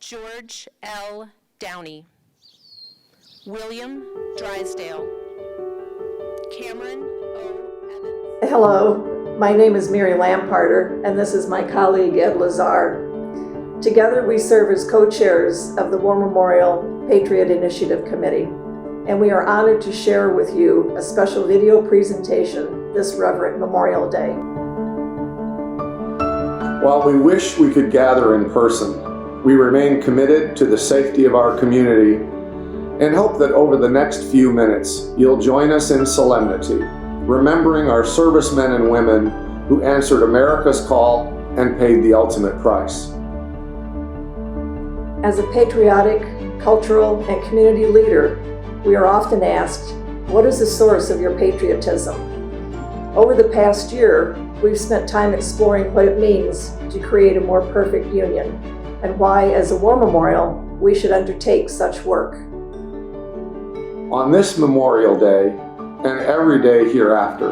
George L. Downey, William Drysdale, Cameron O. Evans. Hello, my name is Mary Lamparter, and this is my colleague Ed Lazar. Together we serve as co-chairs of the War Memorial Patriot Initiative Committee, and we are honored to share with you a special video presentation this Reverend Memorial Day. While we wish we could gather in person, we remain committed to the safety of our community and hope that over the next few minutes you'll join us in solemnity, remembering our servicemen and women who answered America's call and paid the ultimate price. As a patriotic, cultural, and community leader, we are often asked, what is the source of your patriotism? Over the past year, we've spent time exploring what it means to create a more perfect union, and why, as a war memorial, we should undertake such work. On this Memorial Day, and every day hereafter,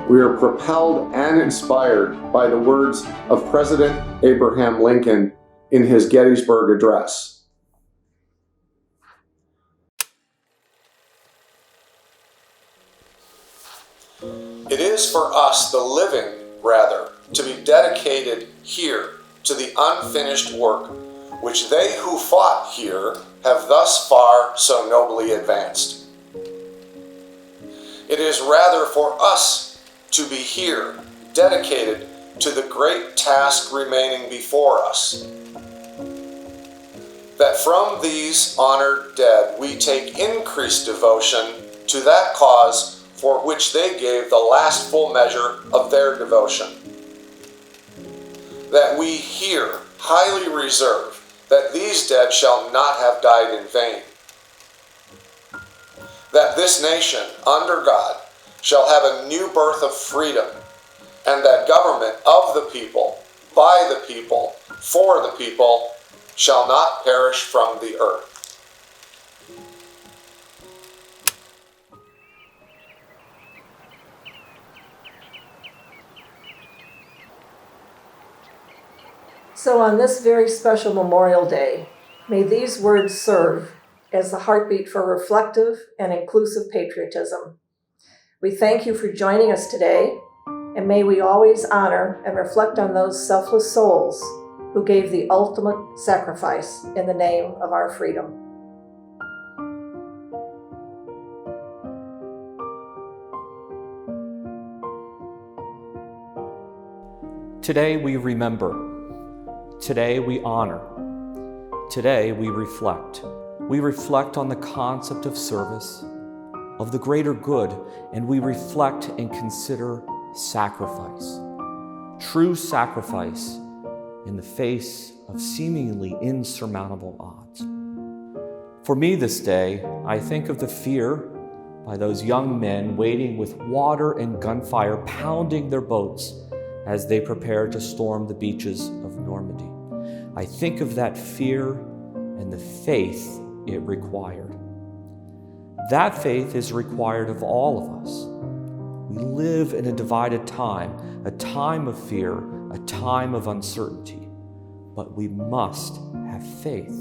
we are propelled and inspired by the words of President Abraham Lincoln in his Gettysburg Address. It is for us, the living, rather, to be dedicated here to the unfinished work which they who fought here have thus far so nobly advanced. It is rather for us to be here, dedicated to the great task remaining before us, that from these honored dead we take increased devotion to that cause for which they gave the last full measure of their devotion. That we here highly reserve that these dead shall not have died in vain. That this nation, under God, shall have a new birth of freedom, and that government of the people, by the people, for the people, shall not perish from the earth. So on this very special Memorial Day, may these words serve as the heartbeat for reflective and inclusive patriotism. We thank you for joining us today, and may we always honor and reflect on those selfless souls who gave the ultimate sacrifice in the name of our freedom. Today we remember. Today we honor. Today we reflect. We reflect on the concept of service, of the greater good, and we reflect and consider sacrifice. True sacrifice in the face of seemingly insurmountable odds. For me this day, I think of the fear by those young men waiting with water and gunfire pounding their boats as they prepare to storm the beaches of Normandy. I think of that fear and the faith it required. That faith is required of all of us. We live in a divided time, a time of fear, a time of uncertainty, but we must have faith.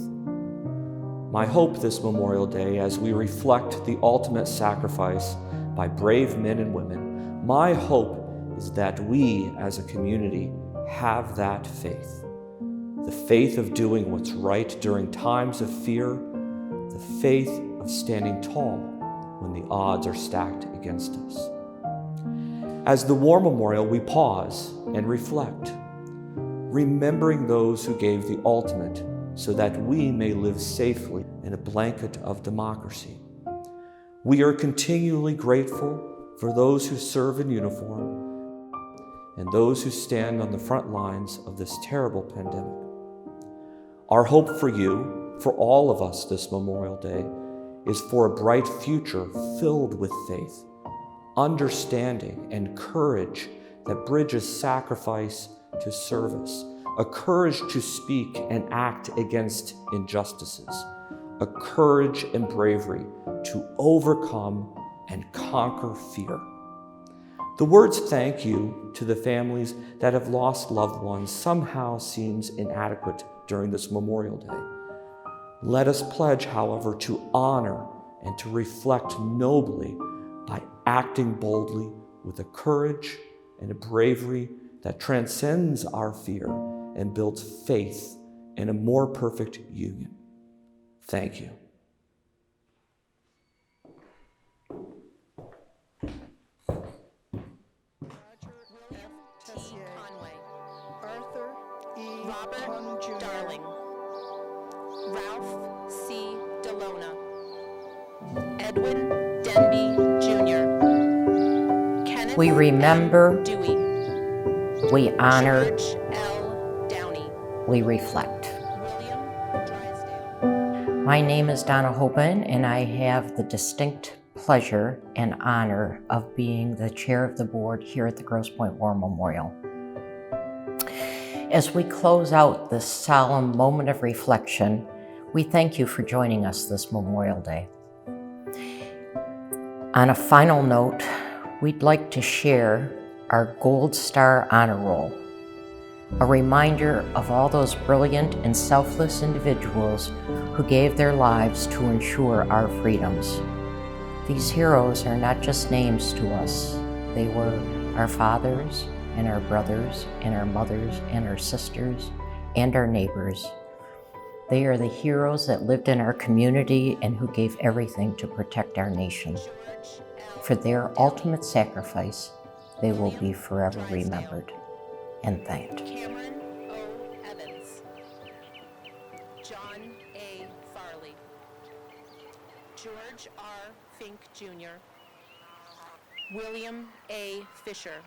My hope this Memorial Day, as we reflect the ultimate sacrifice by brave men and women, my hope is that we as a community have that faith. The faith of doing what's right during times of fear, the faith of standing tall when the odds are stacked against us. As the War Memorial, we pause and reflect, remembering those who gave the ultimate so that we may live safely in a blanket of democracy. We are continually grateful for those who serve in uniform and those who stand on the front lines of this terrible pandemic. Our hope for you, for all of us this Memorial Day, is for a bright future filled with faith, understanding, and courage that bridges sacrifice to service, a courage to speak and act against injustices, a courage and bravery to overcome and conquer fear. The words thank you to the families that have lost loved ones somehow seems inadequate during this Memorial Day. Let us pledge, however, to honor and to reflect nobly by acting boldly with a courage and a bravery that transcends our fear and builds faith in a more perfect union. Thank you. William T. Conway, Arthur E. Robert Conn Jr., Darling, Ralph C. Delona, Edwin Denby Jr., Kenneth We remember, N. Dewey, we honor, George L. Downey, we reflect. William Drysdale. My name is Donna Hoban, and I have the distinct pleasure and honor of being the chair of the board here at the Grosse Pointe War Memorial. As we close out this solemn moment of reflection, we thank you for joining us this Memorial Day. On a final note, we'd like to share our Gold Star Honor Roll, a reminder of all those brilliant and selfless individuals who gave their lives to ensure our freedoms. These heroes are not just names to us. They were our fathers and our brothers and our mothers and our sisters and our neighbors. They are the heroes that lived in our community and who gave everything to protect our nation. For their ultimate sacrifice, they will be forever remembered and thanked. Cameron O. Evans, John A. Farley, George R. Fink Jr., William A. Fisher,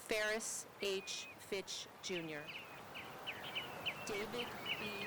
Ferris H. Fitch Jr., David B.